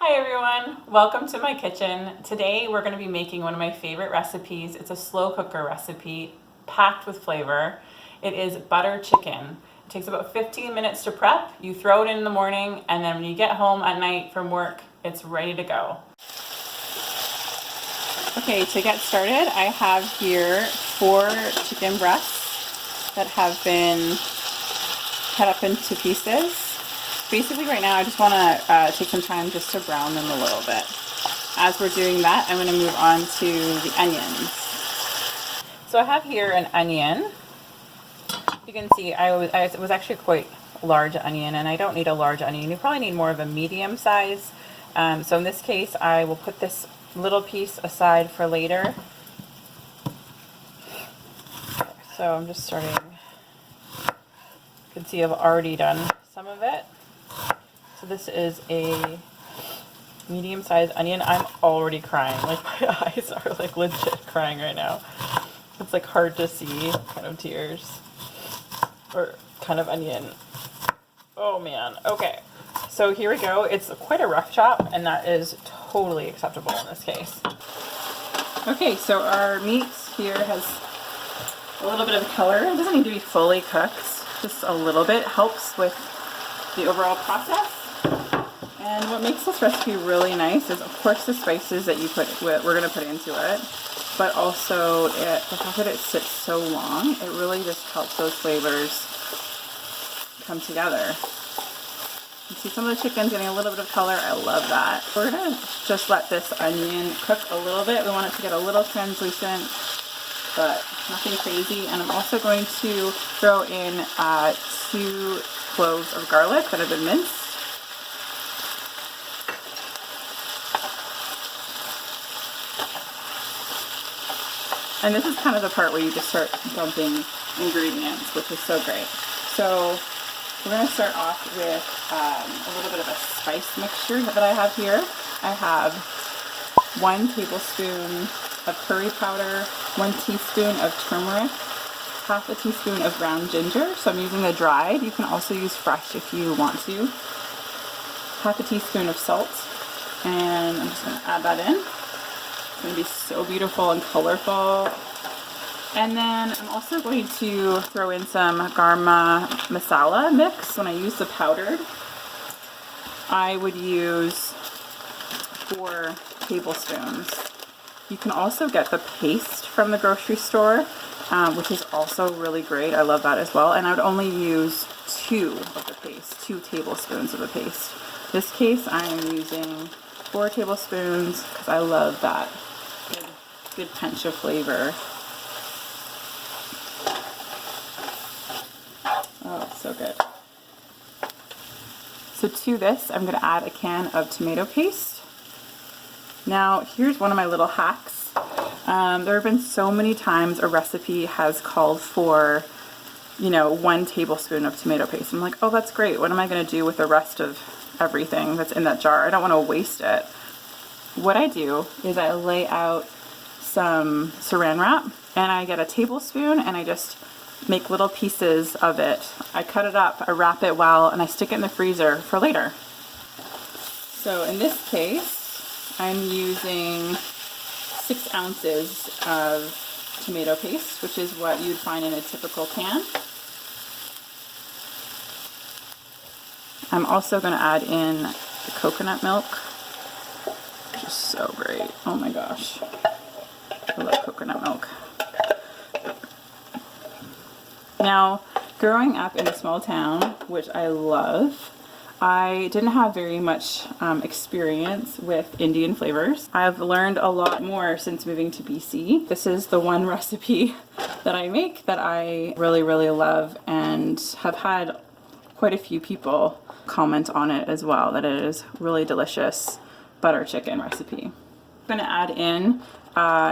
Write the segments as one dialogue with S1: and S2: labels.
S1: Hi everyone, welcome to my kitchen. Today we're going to be making one of my favorite recipes. It's a slow cooker recipe packed with flavor. It is butter chicken. It takes about 15 minutes to prep. You throw it in the morning and then when you get home at night from work, it's ready to go. Okay, to get started, I have here 4 chicken breasts that have been cut up into pieces. Basically right now I just want to take some time just to brown them a little bit. As we're doing that, I'm going to move on to the onions. So I have here an onion. You can see it was actually quite a large onion, and I don't need a large onion. You probably need more of a medium size. So in this case, I will put this little piece aside for later. So I'm just starting. You can see I've already done some of it. So this is a medium-sized onion. I'm already crying. Like my eyes are like legit crying right now. It's like hard to see kind of tears or kind of onion. Oh man. Okay. So here we go. It's quite a rough chop and that is totally acceptable in this case. Okay, so our meat here has a little bit of color. It doesn't need to be fully cooked. Just a little bit helps with the overall process. And what makes this recipe really nice is, of course, the spices that we're going to put into it, but also the fact that it sits so long, it really just helps those flavors come together. You see some of the chicken's getting a little bit of color. I love that. We're going to just let this onion cook a little bit. We want it to get a little translucent, but nothing crazy. And I'm also going to throw in 2 cloves of garlic that have been minced. And this is kind of the part where you just start dumping ingredients, which is so great. So we're going to start off with a little bit of a spice mixture that I have here. I have 1 tablespoon of curry powder, 1 teaspoon of turmeric, half a teaspoon of ground ginger. So I'm using the dried. You can also use fresh if you want to. Half a teaspoon of salt. And I'm just going to add that in. It's going to be so beautiful and colorful. And then I'm also going to throw in some garam masala mix. When I use the powdered, I would use 4 tablespoons. You can also get the paste from the grocery store, which is also really great. I love that as well. And I would only use 2 of the paste, 2 tablespoons of the paste. In this case, I am using 4 tablespoons because I love that good punch of flavor. Oh, it's so good. So to this, I'm going to add a can of tomato paste. Now, here's one of my little hacks. There have been so many times a recipe has called for, 1 tablespoon of tomato paste. I'm like, oh, that's great. What am I going to do with the rest of everything that's in that jar? I don't want to waste it. What I do is I lay out some saran wrap and I get a tablespoon and I just make little pieces of it. I cut it up, I wrap it well, and I stick it in the freezer for later. So in this case, I'm using 6 ounces of tomato paste, which is what you'd find in a typical can. I'm also going to add in the coconut milk, which is so great. Oh my gosh. I love coconut milk. Now, growing up in a small town, which I love, I didn't have very much experience with Indian flavors. I've learned a lot more since moving to BC. This is the one recipe that I make that I really, really love and have had quite a few people comment on it as well, that it is really delicious butter chicken recipe. I'm going to add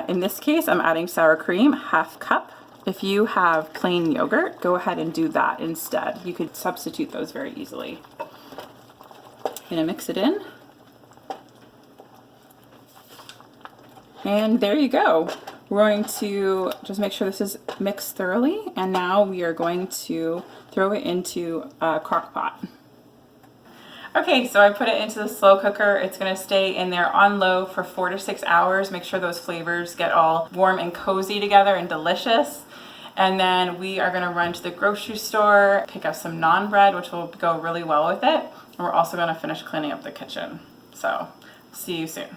S1: in this case, I'm adding sour cream, ½ cup. If you have plain yogurt, go ahead and do that instead. You could substitute those very easily. I'm going to mix it in. And there you go. We're going to just make sure this is mixed thoroughly, and now we are going to throw it into a crock pot. Okay, so I put it into the slow cooker. It's gonna stay in there on low for 4 to 6 hours. Make sure those flavors get all warm and cozy together and delicious. And then we are gonna run to the grocery store, pick up some naan bread, which will go really well with it. And we're also gonna finish cleaning up the kitchen. So, see you soon.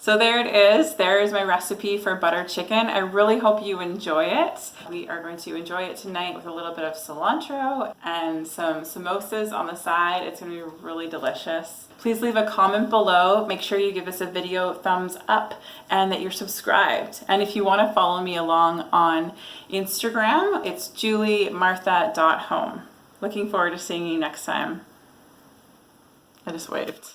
S1: So there it is. There is my recipe for butter chicken. I really hope you enjoy it. We are going to enjoy it tonight with a little bit of cilantro and some samosas on the side. It's going to be really delicious. Please leave a comment below. Make sure you give us a video thumbs up and that you're subscribed. And if you want to follow me along on Instagram, it's juliemartha.home. Looking forward to seeing you next time. I just waved.